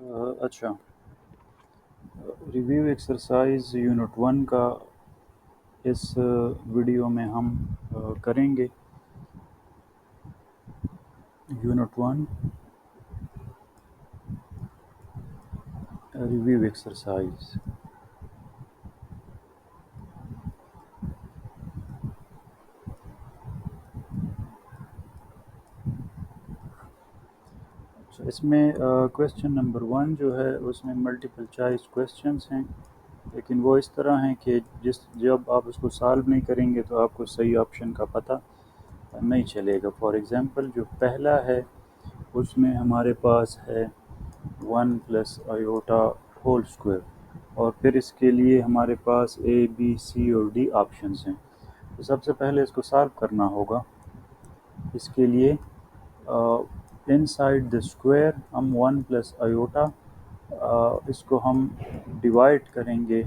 अच्छा, review exercise unit 1 का इस वीडियो में हम करेंगे। Unit 1 review exercise. अच्छा, इसमें क्वेश्चन नंबर 1 जो है उसमें मल्टीपल चॉइस क्वेश्चंस हैं, लेकिन वो इस तरह हैं कि जब आप उसको सॉल्व नहीं करेंगे तो आपको सही ऑप्शन का पता नहीं चलेगा। फॉर एग्ज़ाम्पल जो पहला है उसमें हमारे पास है 1 प्लस आयोटा होल स्क्वायर, और फिर इसके लिए हमारे पास ए बी सी और डी ऑप्शंस हैं। तो सबसे पहले इसको सॉल्व करना होगा। इसके लिए इनसाइड द स्क्वायर हम 1 प्लस आयोटा इसको हम डिवाइड करेंगे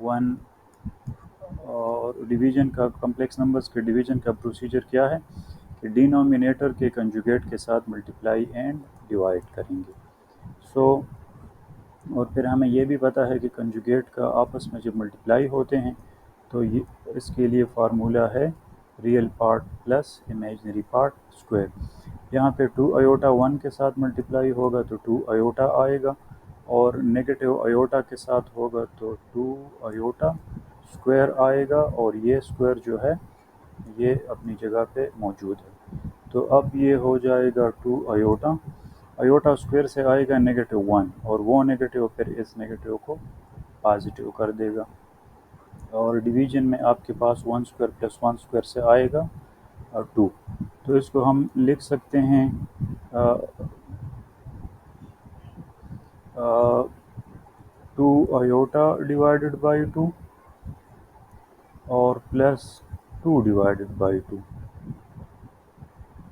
1, और डिवीज़न का, कम्प्लेक्स नंबर्स के डिवीज़न का प्रोसीजर क्या है कि डिनोमिनेटर के कंजुगेट के साथ मल्टीप्लाई एंड डिवाइड करेंगे। सो और फिर हमें ये भी पता है कि कंजुगेट का आपस में जब मल्टीप्लाई होते हैं तो ये इसके लिए फार्मूला है real part plus imaginary part square. यहाँ पे 2 आयोटा 1 के साथ मल्टीप्लाई होगा तो 2 आयोटा आएगा, और नेगेटिव आयोटा के साथ होगा तो 2 आयोटा स्क्वायर आएगा, और ये स्क्वायर जो है ये अपनी जगह पे मौजूद है। तो अब ये हो जाएगा 2 आयोटा, आयोटा स्क्वायर से आएगा -1, और वो नेगेटिव फिर इस नेगेटिव को पॉजिटिव कर देगा, और डिवीज़न में आपके पास 1 स्क्वायर प्लस 1 स्क्वायर से आएगा 2। तो इसको हम लिख सकते हैं 2 आयोटा डिवाइडेड बाई 2 और प्लस 2 डिवाइडेड बाई 2,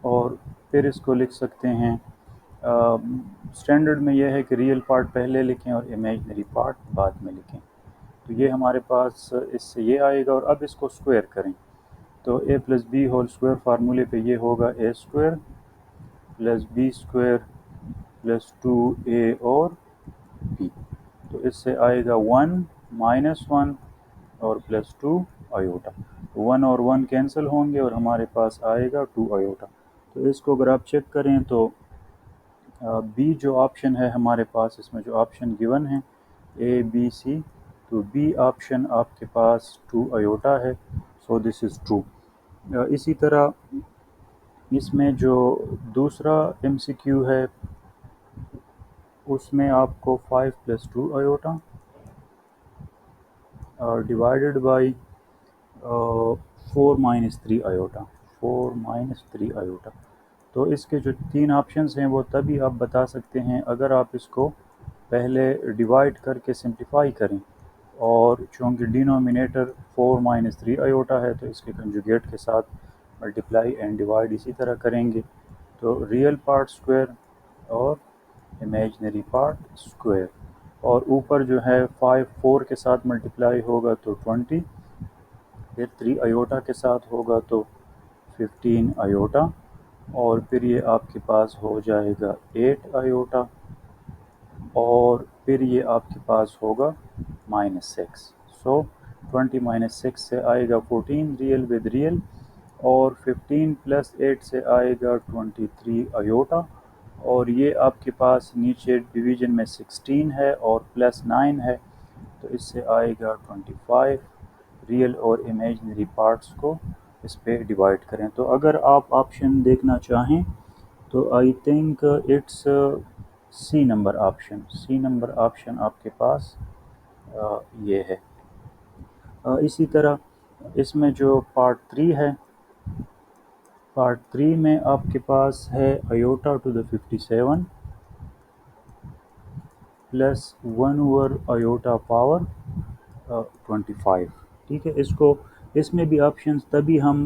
और फिर इसको लिख सकते हैं स्टैंडर्ड में यह है कि रियल पार्ट पहले लिखें और इमेजिनरी पार्ट बाद में लिखें। तो ये हमारे पास इससे ये आएगा, और अब इसको स्क्वायर करें तो A plus B whole square फार्मूले पे ये होगा A square plus B square plus 2a और b। तो इससे आएगा 1 माइनस 1 और प्लस 2 आयोटा। 1 और 1 कैंसिल होंगे और हमारे पास आएगा 2 आयोटा। तो इसको अगर आप चेक करें तो बी जो ऑप्शन है हमारे पास, इसमें जो ऑप्शन गिवन है ए बी सी, तो बी ऑप्शन आपके पास 2 आयोटा है, सो दिस इज़ ट्रू। इसी तरह इसमें जो दूसरा एमसीक्यू है उसमें आपको 5 plus 2 iota divided by 4 minus 3 iota, 4 minus 3 iota. तो इसके जो 3 ऑप्शंस हैं वो तभी आप बता सकते हैं अगर आप इसको पहले डिवाइड करके सिंप्लीफाई करें, और चूँकि डिनोमिनेटर 4 माइनस 3 आयोटा है तो इसके कंजुगेट के साथ मल्टीप्लाई एंड डिवाइड इसी तरह करेंगे। तो रियल पार्ट स्क्वायर और इमेजिनरी पार्ट स्क्वायर, और ऊपर जो है 5 4 के साथ मल्टीप्लाई होगा तो 20, फिर 3 आयोटा के साथ होगा तो 15 आयोटा, और फिर ये आपके पास हो जाएगा 8 आयोटा, और फिर ये आपके पास होगा -6। सो 20 माइनस 6 से आएगा 14 रियल विद रियल, और 15 प्लस 8 से आएगा 23 आयोटा, और ये आपके पास नीचे डिवीज़न में 16 है और प्लस 9 है, तो इससे आएगा 25। रियल और इमेजिनरी पार्ट्स को इस पे डिवाइड करें। तो अगर आप ऑप्शन देखना चाहें तो I think it's C number option, C number option आपके पास ये है। इसी तरह इसमें जो पार्ट 3 है, पार्ट 3 में आपके पास है iota to the 57 plus 1 over iota power 25। ठीक है, इसमें भी ऑप्शंस तभी हम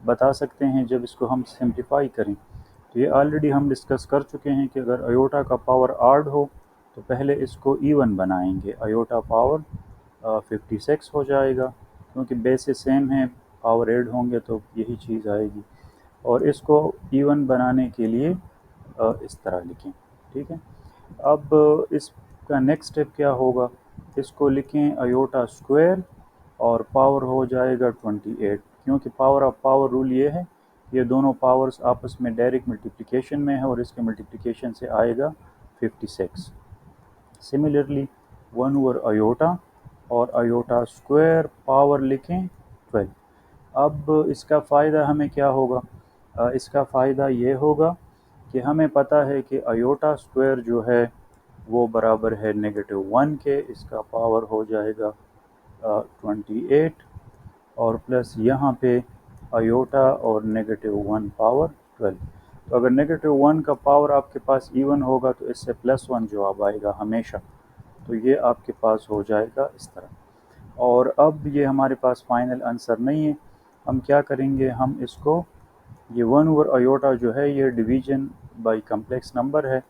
बता सकते हैं जब इसको हम सिंप्लीफाई करें। तो ये ऑलरेडी हम डिस्कस कर चुके हैं कि अगर आयोटा का पावर ऑड हो तो पहले इसको इवन बनाएंगे, आयोटा पावर 56 हो जाएगा, क्योंकि बेसिस सेम है, पावर ऐड होंगे तो यही चीज़ आएगी। और इसको इवन बनाने के लिए इस तरह लिखें। ठीक है, अब इसका नेक्स्ट स्टेप क्या होगा, इसको लिखें अयोटा स्क्वायर और पावर हो जाएगा 28, क्योंकि पावर ऑफ पावर रूल ये है, ये दोनों पावर्स आपस में डायरेक्ट मल्टीप्लिकेशन में है और इसके मल्टीप्लिकेशन से आएगा 56। सिमिलरली 1/अयोटा और अयोटा स्क्वायर पावर लिखें 12। अब इसका फ़ायदा हमें क्या होगा, इसका फ़ायदा ये होगा कि हमें पता है कि अयोटा स्क्वायर जो है वो बराबर है -1 के, इसका पावर हो जाएगा 28 और प्लस यहाँ पे अयोटा और -1 पावर 12। तो अगर -1 का पावर आपके पास इवन होगा तो इससे +1 जवाब आएगा हमेशा, तो ये आपके पास हो जाएगा इस तरह। और अब ये हमारे पास फाइनल आंसर नहीं है, हम क्या करेंगे, हम इसको ये 1/अयोटा जो है ये डिवीज़न बाय कम्प्लेक्स नंबर है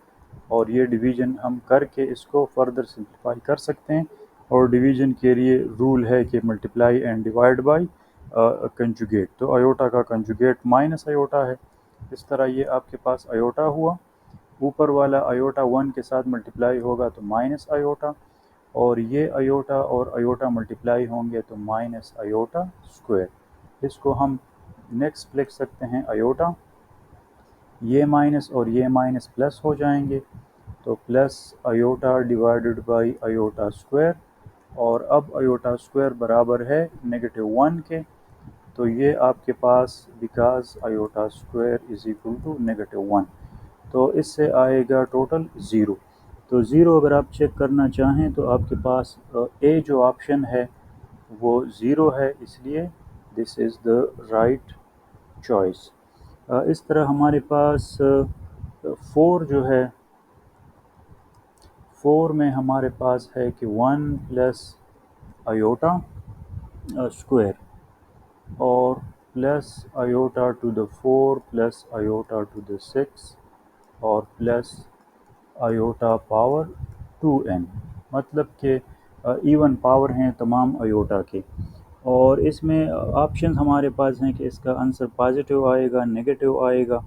और ये डिवीज़न हम करके इसको फर्दर सिंप्लीफाई कर सकते हैं। और डिवीज़न के लिए रूल है कि multiply and divide by conjugate, तो अयोटा का कंजुगेट माइनस अयोटा है। इस तरह ये आपके पास अयोटा हुआ, ऊपर वाला अयोटा 1 के साथ मल्टीप्लाई होगा तो माइनस अयोटा, और ये अयोटा और अयोटा मल्टीप्लाई होंगे तो माइनस अयोटा स्क्वायर। इसको हम नेक्स्ट लिख सकते हैं अयोटा, ये माइनस और ये माइनस प्लस हो जाएंगे तो plus iota divided by iota square, और अब अयोटा स्क्वायर बराबर है -1 के, तो ये आपके पास because iota square is equal to -1, तो इससे आएगा टोटल 0। तो 0 अगर आप चेक करना चाहें तो आपके पास ए जो ऑप्शन है वो 0 है, इसलिए this is the right choice. इस तरह हमारे पास 4 जो है, 4 में हमारे पास है कि 1 प्लस अयोटा स्क्वायर और plus iota to the 4 plus iota to the 6 और प्लस अयोटा पावर 2n, मतलब कि इवन पावर हैं तमाम अयोटा के। और इसमें ऑप्शन हमारे पास हैं कि इसका आंसर पॉजिटिव आएगा, नेगेटिव आएगा,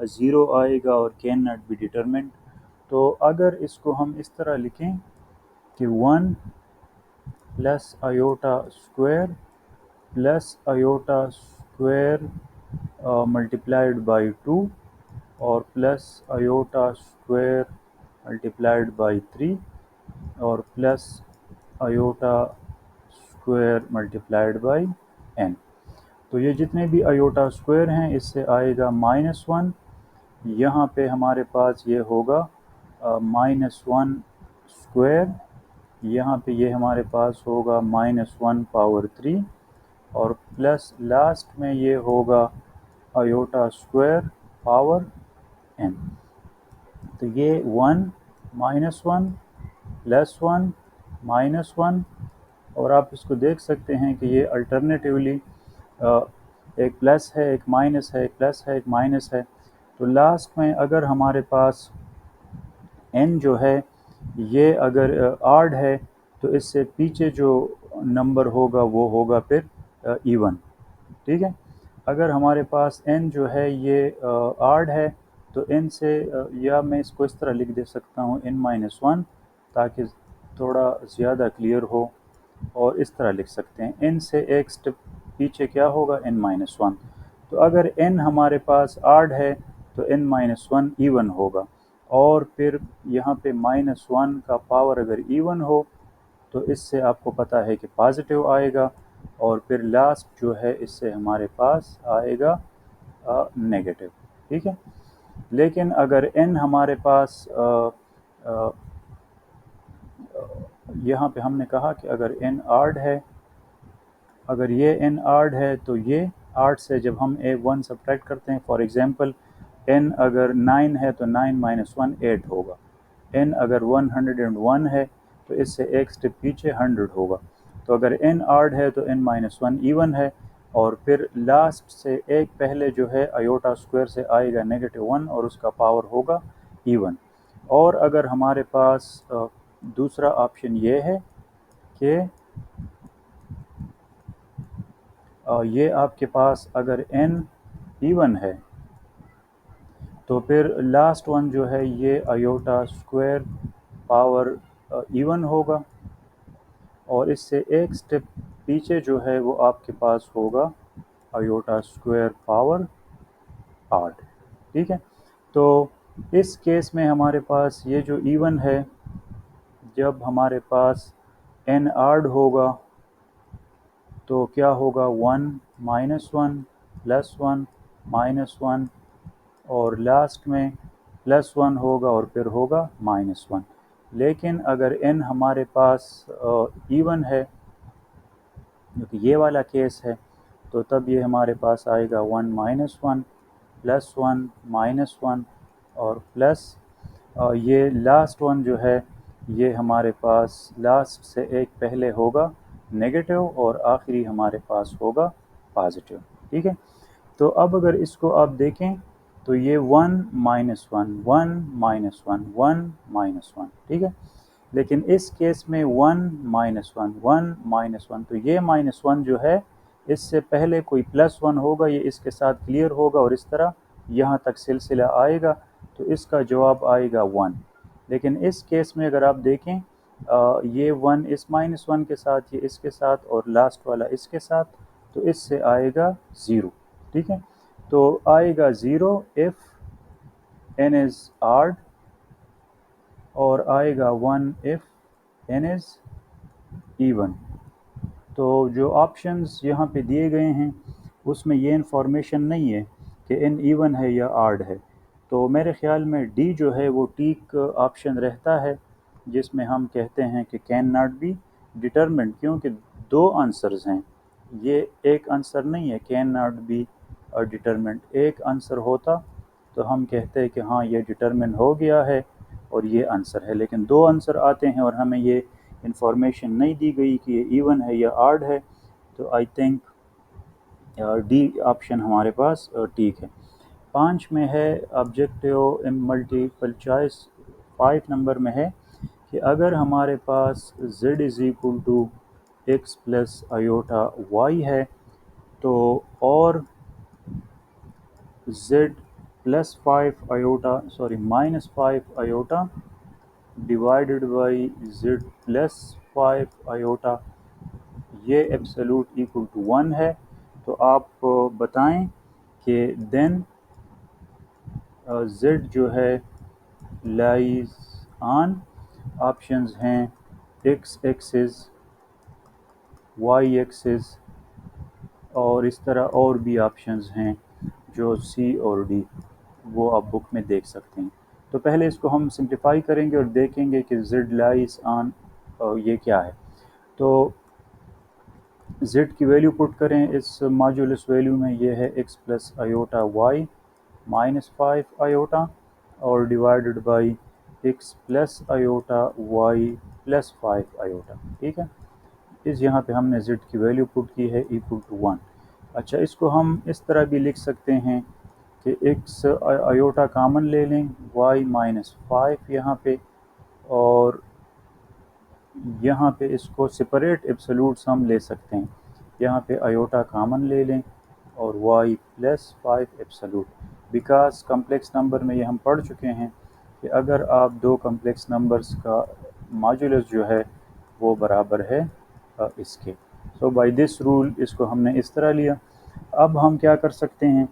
0 आएगा और कैन नॉट बी डिटरमिन्ड। तो अगर इसको हम इस तरह लिखें कि 1 plus iota square plus iota square multiplied by 2 और plus iota square multiplied by 3 और plus iota square multiplied by n। तो ये जितने भी अयोटा स्क्वायर हैं इससे आएगा -1, यहाँ पे हमारे पास ये होगा -1 स्क्वायर, यहाँ पे ये हमारे पास होगा -1 पावर 3 और प्लस लास्ट में ये होगा अयोटा स्क्वायर पावर n। तो ये 1 -1 +1 -1, और आप इसको देख सकते हैं कि ये अल्टरनेटिवली एक प्लस है, एक माइनस है, एक प्लस है, एक माइनस है। तो लास्ट में अगर हमारे पास n जो है ये अगर ऑड है तो इससे पीछे जो नंबर होगा वो होगा फिर इवन, ठीक है। अगर हमारे पास n जो है ये ऑड है तो n से या मैं इसको इस तरह लिख दे सकता हूँ n-1 ताकि थोड़ा ज़्यादा क्लियर हो, और इस तरह लिख सकते हैं n से एक स्टेप पीछे क्या होगा n-1। तो अगर n हमारे पास ऑड है तो n-1 इवन होगा, और फिर यहाँ पे -1 का पावर अगर इवन हो तो इससे आपको पता है कि पॉजिटिव आएगा, और फिर लास्ट जो है इससे हमारे पास आएगा नेगेटिव, ठीक है। लेकिन अगर n हमारे पास यहाँ पे हमने कहा कि अगर n ऑड है, अगर ये n ऑड है तो ये ऑड से जब हम एक 1 सब्ट्रैक्ट करते हैं, फॉर एग्जांपल n अगर 9 है तो 9 - 1 8 होगा, n अगर 101 है तो इससे एक स्टेप पीछे 100 होगा। तो अगर n ऑड है तो n-1 इवन है, और फिर लास्ट से एक पहले जो है अयोटा स्क्वायर से आएगा -1 और उसका पावर होगा इवन। और अगर हमारे पास दूसरा ऑप्शन ये है कि ये आपके पास अगर n इवन है तो फिर लास्ट वन जो है ये आयोटा स्क्वायर पावर इवन होगा, और इससे एक स्टेप पीछे जो है वो आपके पास होगा आयोटा स्क्वायर पावर 8। ठीक है, तो इस केस में हमारे पास ये जो इवन है, जब हमारे पास n आड होगा तो क्या होगा 1 -1 +1 -1, और लास्ट में +1 होगा और फिर होगा -1। लेकिन अगर n हमारे पास इवन है, क्योंकि ये वाला केस है, तो तब ये हमारे पास आएगा 1 -1 +1 -1 और प्लस ये लास्ट वन जो है ये हमारे पास लास्ट से एक पहले होगा नेगेटिव और आखिरी हमारे पास होगा पॉजिटिव। ठीक है, तो अब अगर इसको आप देखें तो ये 1 -1 1 -1 1 -1, ठीक है। लेकिन इस केस में 1 -1 1 -1, तो ये -1 जो है इससे पहले कोई +1 होगा, ये इसके साथ क्लियर होगा और इस तरह यहाँ तक सिलसिला आएगा, तो इसका जवाब आएगा 1। लेकिन इस केस में अगर आप देखें ये 1 इस -1 के साथ, ये इसके साथ और लास्ट वाला इसके साथ, तो इससे आएगा 0। ठीक है, तो आएगा 0 इफ़ n इज़ आड, और आएगा 1 इफ़ n इज़ इवन। तो जो ऑप्शंस यहाँ पे दिए गए हैं उसमें ये इन्फॉर्मेशन नहीं है कि n इवन है या आड है, तो मेरे ख़्याल में डी जो है वो ठीक ऑप्शन रहता है, जिसमें हम कहते हैं कि कैन नॉट बी डिटरमिन्ड, क्योंकि दो आंसर्स हैं, ये एक आंसर नहीं है कैन नॉट बी डिटरमिन्ड। एक आंसर होता तो हम कहते हैं कि हाँ ये डिटरमिन हो गया है और ये आंसर है, लेकिन दो आंसर आते हैं और हमें ये इंफॉर्मेशन नहीं दी गई कि ये इवन है या आड है, तो आई थिंक डी ऑप्शन हमारे पास ठीक है। 5 में है objective in multiple choice, 5 number में है कि अगर हमारे पास z is equal to x plus iota y है, तो और z plus 5 iota -5 iota divided by z plus 5 iota, ये एब्सोल्यूट इक्वल टू 1 है, तो आप बताएं कि देन z जो है लाइज ऑन, ऑप्शंस हैं x एक्सिस, y एक्सिस, और इस तरह और भी ऑप्शंस हैं जो C और D, वो आप बुक में देख सकते हैं। तो पहले इसको हम सिंप्लीफाई करेंगे और देखेंगे कि z लाइज ऑन ये क्या है। तो z की वैल्यू पुट करें इस मॉड्यूलस वैल्यू में, ये है x plus iota y -5 iota और divided by x plus iota y plus 5 iota. ठीक है, इस यहाँ पे हमने z की वैल्यू पुट की है इक्वल टू 1। अच्छा, इसको हम इस तरह भी लिख सकते हैं कि x आयोटा कामन ले लें, y -5 यहाँ पे, और यहाँ पे इसको सेपरेट एब्सोल्यूट्स हम ले सकते हैं, यहाँ पे आयोटा कामन ले लें और y plus 5 absolute, because complex number में ये हम पढ़ चुके हैं कि अगर आप दो कम्प्लेक्स नंबर्स का मॉड्यूलस जो है वो बराबर है इसके। सो बाय दिस रूल इसको हमने इस तरह लिया। अब हम क्या कर सकते हैं,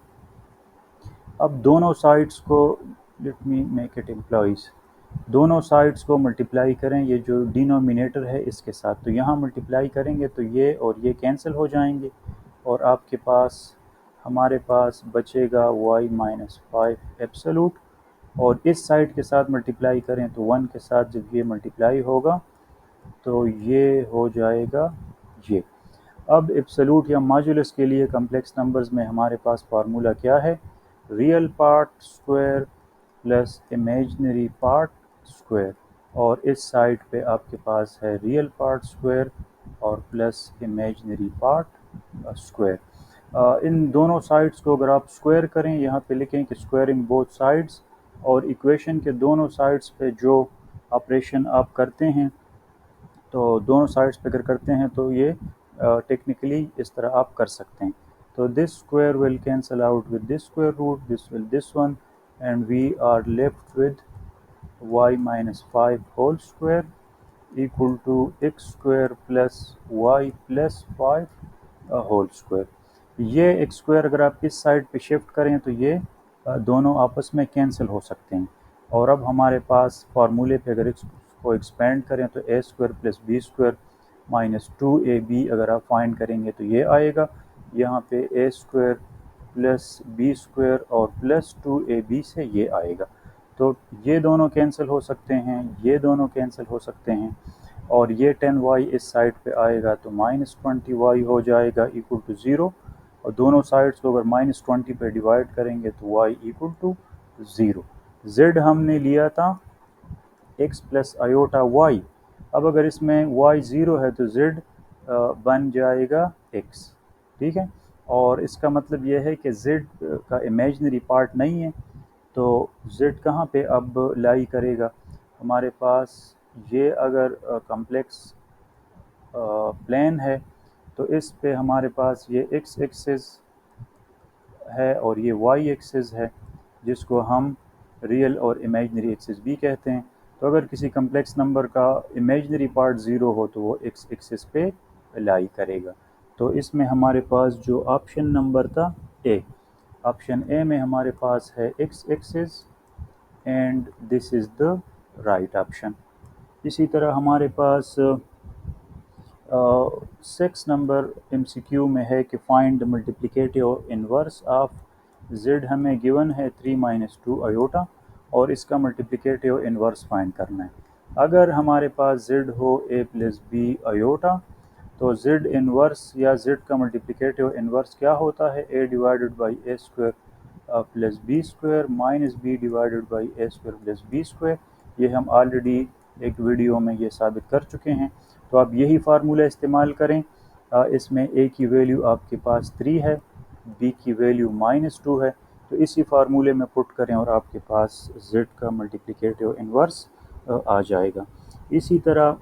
अब दोनों साइड्स को, let me make it employees, दोनों साइड्स को मल्टीप्लाई करें, ये जो डिनोमिनेटर है इसके साथ, तो यहाँ मल्टीप्लाई करेंगे तो ये और ये कैंसिल हो जाएंगे और आपके पास हमारे पास बचेगा y -5 एब्सोल्यूट, और इस साइड के साथ मल्टीप्लाई करें तो 1 के साथ जब ये मल्टीप्लाई होगा तो ये हो जाएगा ये। अब एब्सोल्यूट या मॉड्यूलस के लिए कम्प्लेक्स नंबर्स में हमारे पास फार्मूला क्या है, real part square plus imaginary part square, और इस साइड पे आपके पास है रियल पार्ट स्क्वायर और प्लस इमेजिनरी पार्ट स्क्वायर। इन दोनों साइड्स को अगर आप स्क्वायर करें, यहाँ पे लिखें कि स्क्वायरिंग बोथ साइड्स, और इक्वेशन के दोनों साइड्स पे जो ऑपरेशन आप करते हैं, तो दोनों साइड्स पे अगर करते हैं तो ये टेक्निकली इस तरह आप कर सकते हैं। तो this square will cancel out with this square root, this will this one, and we are left with y minus 5 whole square equal to x square plus y plus 5 whole square. ये x square अगर आप इस side पे shift करें तो ये दोनों आपस में कैंसिल हो सकते हैं। और अब हमारे पास फार्मूले पे अगर इसको एक्सपेंड करें तो A square plus B square minus 2ab अगर आप फाइंड करेंगे तो ये आएगा। यहाँ पे ए स्क्वायर प्लस बी स्क्वायर और प्लस 2ab से ये आएगा। तो ये दोनों कैंसिल हो सकते हैं, ये दोनों कैंसिल हो सकते हैं और ये 10y इस साइड पे आएगा तो माइनस 20y हो जाएगा इक्वल टू 0 और दोनों साइड्स को अगर माइनस 20 पे डिवाइड करेंगे तो y इक्वल टू 0। z हमने लिया था x प्लस आयोटा y। अब अगर इसमें y 0 है तो z बन जाएगा x, ठीक है। और इसका मतलब यह है कि z का इमेजिनरी पार्ट नहीं है तो z कहाँ पे अब लाई करेगा। हमारे पास ये अगर कॉम्प्लेक्स प्लेन है तो इस पे हमारे पास ये x एक्सिस है और ये y एक्सिस है जिसको हम रियल और इमेजिनरी एक्सिस भी कहते हैं। तो अगर किसी कम्प्लेक्स नंबर का इमेजिनरी पार्ट ज़ीरो हो तो वो x एक्सिस पे लाई करेगा। तो इसमें हमारे पास जो ऑप्शन नंबर था ऑप्शन ए में हमारे पास है x axis and this is the right option. इसी तरह हमारे पास 6 नंबर MCQ में है कि find the multiplicative inverse of z हमें गिवन है 3 माइनस 2 आयोटा और इसका मल्टीप्लिकेटिव इनवर्स फाइंड करना है। अगर हमारे पास z हो a प्लस बी आयोटा तो z इनवर्स या z का मल्टीप्लिकेटिव इनवर्स क्या होता है a divided by A square plus B square minus B divided by A square plus B square. ये हम ऑलरेडी एक वीडियो में ये साबित कर चुके हैं। तो आप यही फार्मूला इस्तेमाल करें। इसमें a की वैल्यू आपके पास 3 है, b की वैल्यू -2 है, तो इसी फार्मूले में पुट करें और आपके पास z का मल्टीप्लिकेटिव इनवर्स आ जाएगा। इसी तरह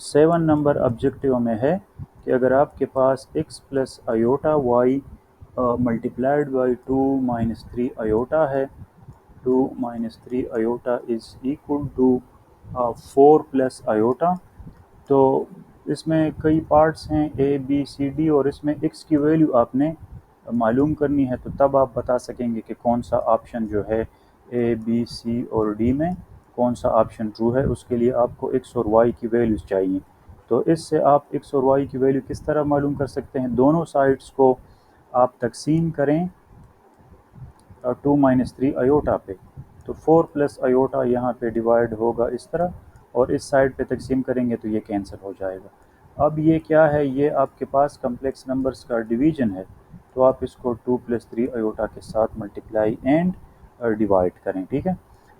7 नंबर ऑब्जेक्टिव में है कि अगर आपके पास x plus iota y multiplied by 2 minus 3 iota है, 2 minus 3 iota is equal to 4 plus iota. तो इसमें कई पार्ट्स हैं a b c d और इसमें x की वैल्यू आपने मालूम करनी है तो तब आप बता सकेंगे कि कौन सा ऑप्शन जो है a b c और d में कौन सा ऑप्शन ट्रू है। उसके लिए आपको x और y की वैल्यूज़ चाहिए। तो इससे आप x और y की वैल्यू किस तरह मालूम कर सकते हैं, दोनों साइड्स को आप तकसीम करें 2 माइनस 3 आयोटा पे तो 4 प्लस आयोटा यहाँ पे डिवाइड होगा इस तरह और इस साइड पे तकसीम करेंगे तो ये कैंसिल हो जाएगा। अब ये क्या है, ये आपके पास कम्प्लेक्स नंबर्स का डिवीज़न है तो आप इसको 2 प्लस 3 आयोटा के साथ मल्टीप्लाई एंड डिवाइड करें, ठीक है।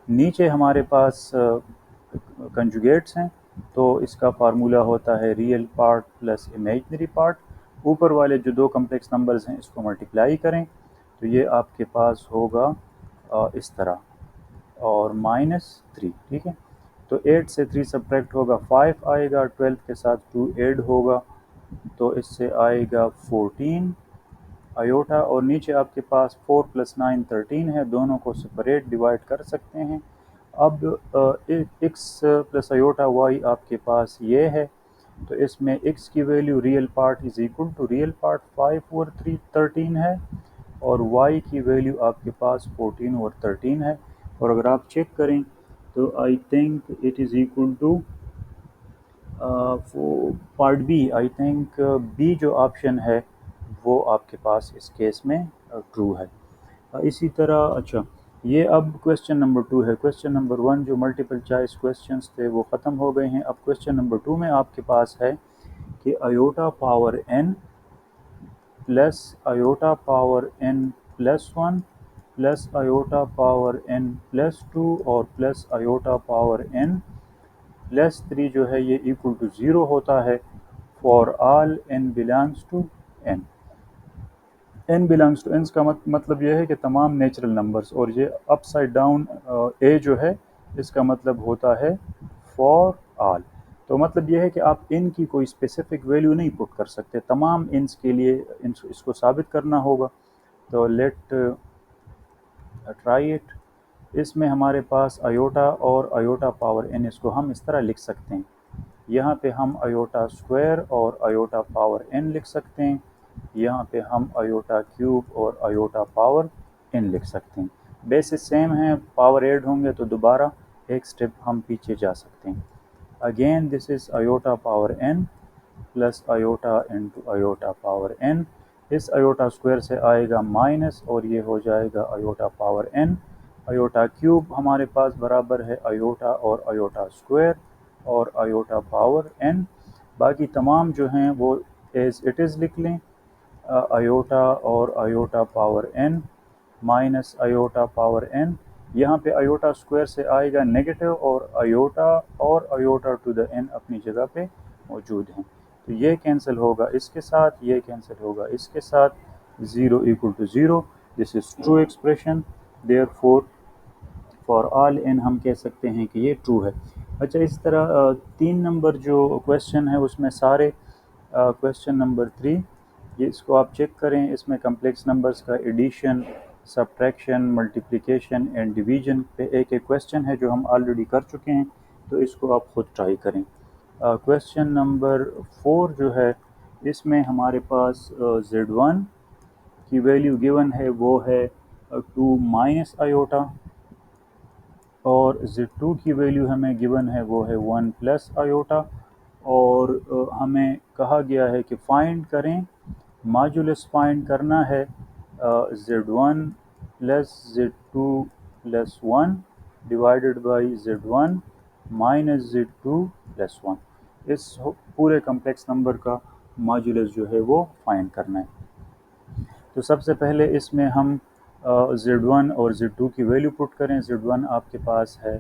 नीचे हमारे पास कंजुगेट्स हैं तो इसका फार्मूला होता है real part plus imaginary part. ऊपर वाले जो दो कम्प्लेक्स नंबर्स हैं इसको मल्टीप्लाई करें तो ये आपके पास होगा इस तरह और -3, ठीक है। तो 8 से 3 सब्ट्रैक्ट होगा 5 आएगा, 12 के साथ 2 ऐड होगा तो इससे आएगा 14 आयोटा और नीचे आपके पास 4 प्लस 9 13 है, दोनों को सेपरेट डिवाइड कर सकते हैं। अब x प्लस आयोटा y आपके पास ये है तो इसमें x की value real part is equal to real part 5 और 13 है और y की वैल्यू आपके पास 14 और 13 है। और अगर आप चेक करें तो I think it is equal to part B, I think B जो ऑप्शन है वो आपके पास इस केस में ट्रू है। इसी तरह अच्छा ये अब क्वेश्चन नंबर 2 है। क्वेश्चन नंबर 1 जो मल्टीपल चॉइस क्वेश्चंस थे वो ख़त्म हो गए हैं। अब क्वेश्चन नंबर 2 में आपके पास है कि iota power n plus iota power n plus 1 plus iota power n plus 2 और plus iota power n plus 3 जो है ये इक्वल टू 0 होता है for all n belongs to n। n belongs to n का मतलब ये है कि तमाम नेचुरल नंबर्स और ये अपसाइड डाउन a जो है इसका मतलब होता है फॉर ऑल। तो मतलब ये है कि आप इन की कोई स्पेसिफिक वैल्यू नहीं पुट कर सकते, तमाम इन्स के लिए इसको साबित करना होगा। तो लेट ट्राई इट। इसमें हमारे पास आयोटा और आयोटा पावर n, इसको हम इस तरह लिख सकते हैं। यहाँ पे हम आयोटा स्क्वायर और आयोटा पावर n लिख सकते हैं। यहाँ पे हम आयोटा क्यूब और आयोटा पावर n लिख सकते हैं। बेसिस सेम है, पावर ऐड होंगे तो दोबारा एक स्टेप हम पीछे जा सकते हैं। Again this is iota power n plus iota into iota power n। इस आयोटा स्क्वायर से आएगा माइनस और ये हो जाएगा iota power n। Iota cube हमारे पास बराबर है आयोटा और आयोटा स्क्वायर और आयोटा पावर n। बाकी तमाम जो हैं वो एज इट इज़ लिख लें, आयोटा और iota power n minus iota power n। यहाँ पे आयोटा स्क्वायर से आएगा नेगेटिव और आयोटा टू द n अपनी जगह पे मौजूद हैं। तो ये कैंसिल होगा इसके साथ, ये कैंसिल होगा इसके साथ, 0 equal to 0। This is true expression, therefore for all n हम कह सकते हैं कि ये ट्रू है। अच्छा, इस तरह 3 नंबर जो क्वेश्चन है उसमें सारे क्वेश्चन नंबर 3 ये इसको आप चेक करें, इसमें कम्प्लेक्स नंबर्स का addition, subtraction, multiplication and division पे एक एक क्वेश्चन है जो हम ऑलरेडी कर चुके हैं, तो इसको आप खुद ट्राई करें। क्वेश्चन नंबर 4 जो है इसमें हमारे पास Z1 की वैल्यू गिवन है वो है 2 माइनस आयोटा और Z2 की वैल्यू हमें गिवन है वो है 1 प्लस आयोटा और हमें कहा गया है कि फाइंड करें, मॉड्यूलस फाइंड करना है Z1 plus Z2 plus 1 divided by Z1 minus Z2 plus 1। इस पूरे कम्प्लेक्स नंबर का मॉड्यूलस जो है वो फाइंड करना है। तो सबसे पहले इसमें हम Z1 और Z2 की वैल्यू पुट करें। Z1 आपके पास है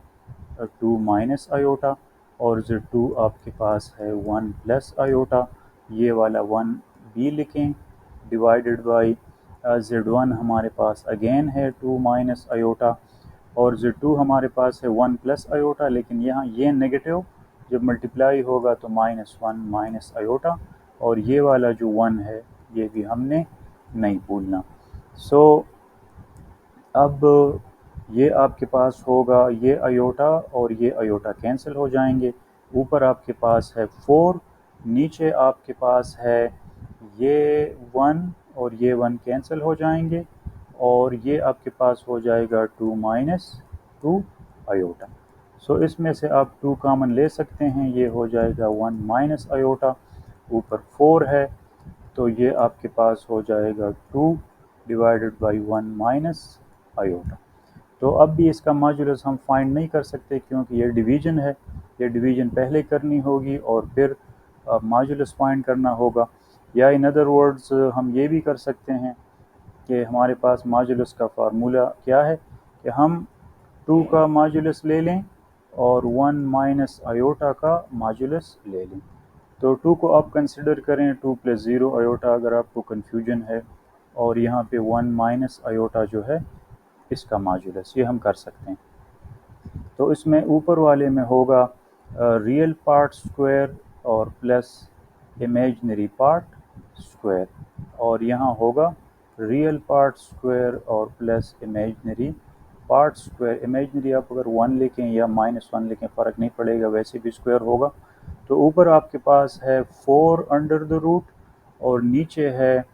2 माइनस आयोटा और Z2 आपके पास है 1 प्लस आयोटा, ये वाला 1 भी लिखें, डिवाइडेड बाई Z1 हमारे पास अगेन है 2 माइनस आयोटा और Z2 हमारे पास है 1 प्लस आयोटा, लेकिन यहाँ ये नेगेटिव जब मल्टीप्लाई होगा तो -1 माइनस आयोटा और ये वाला जो 1 है ये भी हमने नहीं भूलना। अब ये आपके पास होगा, ये आयोटा और ये आयोटा कैंसिल हो जाएंगे। ऊपर आपके पास है 4, नीचे आपके पास है ये 1 और ये 1 कैंसिल हो जाएंगे और ये आपके पास हो जाएगा 2 माइनस 2 आयोटा। इसमें से आप 2 कॉमन ले सकते हैं, ये हो जाएगा 1 माइनस आयोटा, ऊपर 4 है तो ये आपके पास हो जाएगा 2 डिवाइडेड बाई 1 माइनस आयोटा। तो अब भी इसका मॉड्यूलस हम फाइंड नहीं कर सकते क्योंकि ये डिवीज़न है, ये डिवीज़न पहले करनी होगी और फिर मॉड्यूलस फाइंड करना होगा। या इन अदर वर्ड्स हम ये भी कर सकते हैं कि हमारे पास मॉड्यूलस का फार्मूला क्या है कि हम 2 का मॉड्यूलस ले लें और 1 माइनस आयोटा का मॉड्यूलस ले लें। तो 2 को आप कंसिडर करें 2 प्लस 0 आयोटा अगर आपको कन्फ्यूजन है, और यहाँ पे 1 माइनस आयोटा जो है इसका मॉड्यूलस, ये हम कर सकते हैं। तो इसमें ऊपर वाले में होगा रियल पार्ट स्क्वायर और प्लस इमेजिनरी पार्ट स्क्वायर, और यहाँ होगा रियल पार्ट स्क्वायर और plus imaginary part square. Imaginary आप अगर 1 लिखें या -1 लिखें फ़र्क नहीं पड़ेगा, वैसे भी स्क्वायर होगा। तो ऊपर आपके पास है 4 अंडर द रूट और नीचे है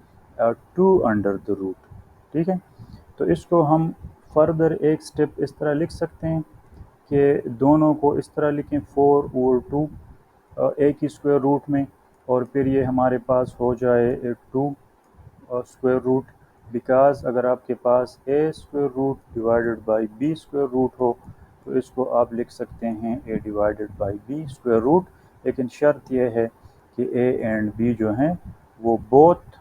2 अंडर द रूट, ठीक है। तो इसको हम फर्दर एक स्टेप इस तरह लिख सकते हैं कि दोनों को इस तरह लिखें 4 और 2 एक ही स्क्वायर रूट में, और फिर ये हमारे पास हो जाए 2 स्क्वायर रूट, बिकॉज अगर आपके पास a square root divided by b square root हो तो इसको आप लिख सकते हैं a divided by b square root. लेकिन शर्त यह है कि a एंड b जो हैं वो बोथ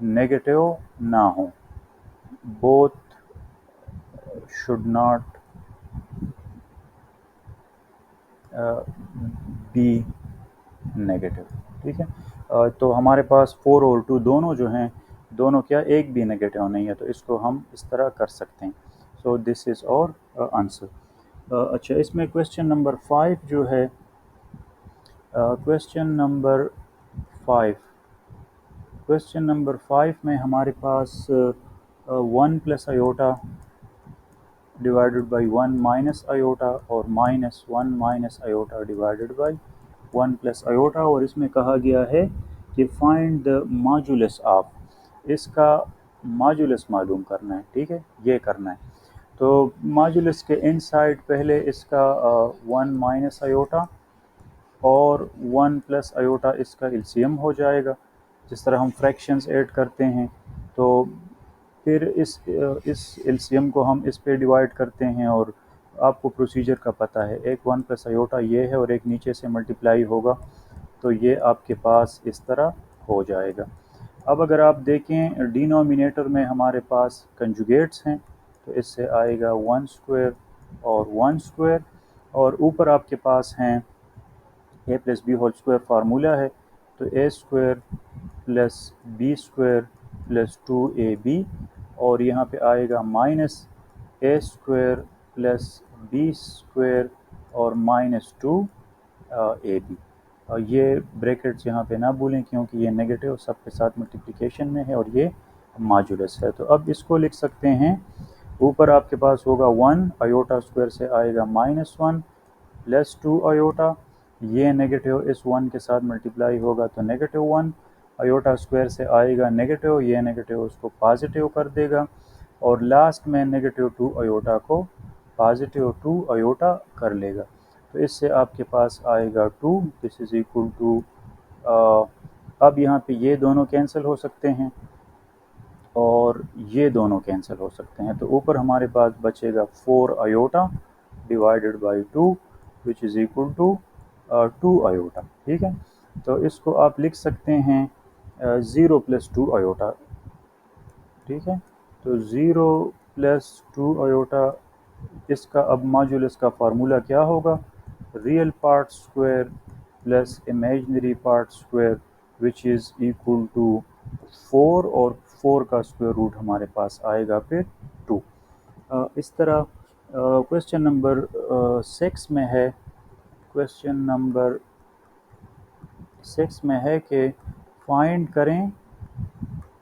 नेगेटिव ना हो, both should not be negative, ठीक है। तो हमारे पास 4 और 2 दोनों जो हैं, दोनों क्या, एक भी नेगेटिव नहीं है, तो इसको हम इस तरह कर सकते हैं। सो दिस इज़ और आंसर। अच्छा, इसमें क्वेश्चन नंबर 5 जो है, क्वेश्चन नंबर 5 में हमारे पास 1 plus iota divided by 1 minus iota और minus 1 minus iota divided by 1 plus iota. और इसमें कहा गया है कि फाइंड द मॉड्यूलस ऑफ, इसका मॉड्यूलस मालूम करना है। ठीक है, ये करना है। तो मॉड्यूलस के इनसाइड पहले इसका 1 माइनस आयोटा और 1 प्लस आयोटा इसका एलसीएम हो जाएगा, जिस तरह हम फ्रैक्शंस ऐड करते हैं। तो फिर इस एलसीएम को हम इस पे डिवाइड करते हैं और आपको प्रोसीजर का पता है, एक 1 प्लस आयोटा ये है और एक नीचे से मल्टीप्लाई होगा, तो ये आपके पास इस तरह हो जाएगा। अब अगर आप देखें डिनोमिनेटर में हमारे पास कंजुगेट्स हैं, तो इससे आएगा 1 स्क्वायर और 1 स्क्वायर, और ऊपर आपके पास हैं A plus B whole square formula है, तो A square plus B square plus 2ab, और यहाँ पे आएगा minus A square plus B square और माइनस 2ab। और ये ब्रैकेट्स यहाँ पे ना भूलें, क्योंकि ये नेगेटिव सबके साथ मल्टीप्लिकेशन में है और ये मॉड्यूलस है। तो अब इसको लिख सकते हैं, ऊपर आपके पास होगा 1 आयोटा स्क्वायर से आएगा -1 प्लस 2 आयोटा, ये नेगेटिव इस 1 के साथ मल्टीप्लाई होगा तो -1 आयोटा स्क्वायर से आएगा नेगेटिव, ये नेगेटिव उसको पॉजिटिव कर देगा, और लास्ट में -2 आयोटा को +2 आयोटा कर लेगा। तो इससे आपके पास आएगा 2, दिस इज़ इक्वल टू, अब यहाँ पे ये दोनों कैंसिल हो सकते हैं और ये दोनों कैंसिल हो सकते हैं। तो ऊपर हमारे पास बचेगा 4 iota divided by 2 which is equal to 2 iota. ठीक है, तो इसको आप लिख सकते हैं 0 प्लस 2 आयोटा। ठीक है, तो 0 प्लस 2 आयोटा, इसका अब मॉड्यूलस का फार्मूला क्या होगा, real part square plus imaginary part square which is equal to 4, और 4 का स्क्वायर रूट हमारे पास आएगा फिर 2। इस तरह क्वेश्चन नंबर 6 में है, क्वेश्चन नंबर 6 में है कि फाइंड करें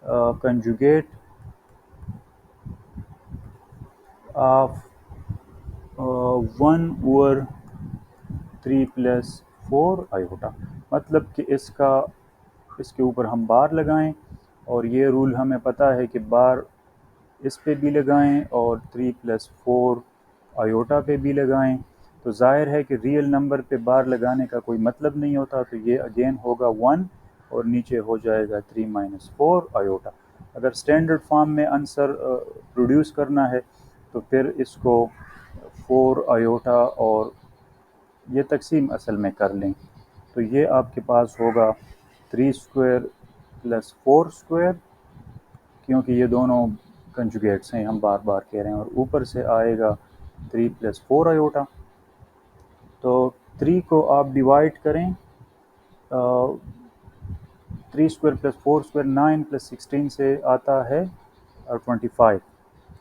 कंजुगेट ऑफ 1/3 प्लस 4 आयोटा। मतलब कि इसके ऊपर हम बार लगाएं, और ये रूल हमें पता है कि बार इस पे भी लगाएं और 3 प्लस 4 आयोटा पे भी लगाएं। तो ज़ाहिर है कि रियल नंबर पे बार लगाने का कोई मतलब नहीं होता, तो ये अगेन होगा 1 और नीचे हो जाएगा 3 माइनस 4 आयोटा। अगर स्टैंडर्ड फॉर्म में आंसर प्रोड्यूस करना है तो फिर इसको 4 आयोटा और ये तकसीम असल में कर लें, तो ये आपके पास होगा 3 स्क्वायर प्लस 4 स्क्वायर, क्योंकि ये दोनों कंजुगेट्स हैं हम बार बार कह रहे हैं, और ऊपर से आएगा 3 प्लस 4 आयोटा। तो 3 को आप डिवाइड करें, 3 स्क्वायर प्लस 4 स्क्वायर 9 प्लस 16 से आता है 25,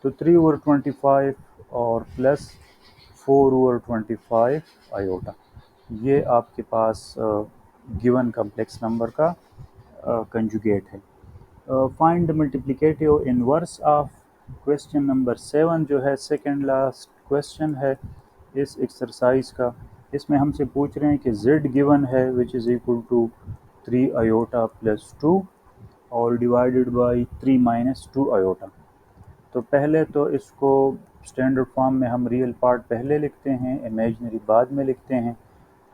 तो 3 ओवर 25 और प्लस 4 ओवर 25 आयोटा, ये आपके पास गिवन कम्प्लेक्स नंबर का कंजुगेट है। Find the multiplicative inverse of, question number 7 जो है सेकंड लास्ट क्वेश्चन है इस एक्सरसाइज का। इसमें हमसे पूछ रहे हैं कि z गिवन है which is equal to 3 iota plus 2 और डिवाइडेड बाई 3 माइनस 2 आयोटा। तो पहले तो इसको स्टैंडर्ड फॉर्म में हम रियल पार्ट पहले लिखते हैं, इमेजिनरी बाद में लिखते हैं,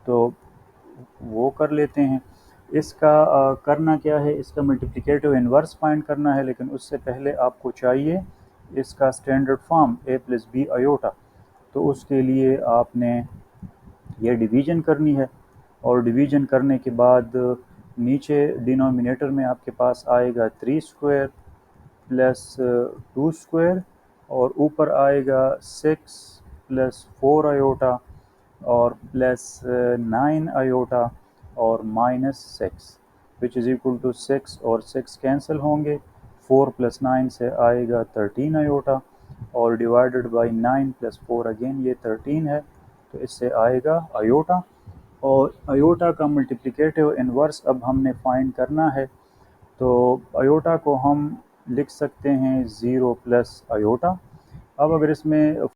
तो वो कर लेते हैं। इसका करना क्या है, इसका मल्टीप्लिकेटिव इन्वर्स फाइंड करना है, लेकिन उससे पहले आपको चाहिए इसका standard form a plus B iota. तो उसके लिए आपने ये डिवीज़न करनी है, और डिवीज़न करने के बाद नीचे डिनोमिनेटर में आपके पास आएगा 3 स्क्वायर प्लस 2 स्क्वायर, और ऊपर आएगा 6 प्लस 4 आयोटा और प्लस 9 आयोटा और -6 विच इज़ इक्वल टू 6 और 6 कैंसिल होंगे, 4 प्लस 9 से आएगा 13 आयोटा, और डिवाइडेड बाई 9 प्लस 4 अगेन ये 13 है, तो इससे आएगा आयोटा। और आयोटा का मल्टीप्लिकेटिव इन्वर्स अब हमने फाइंड करना है, तो आयोटा को हम लिख सकते हैं 0 प्लस आयोटा। अब अगर इसमें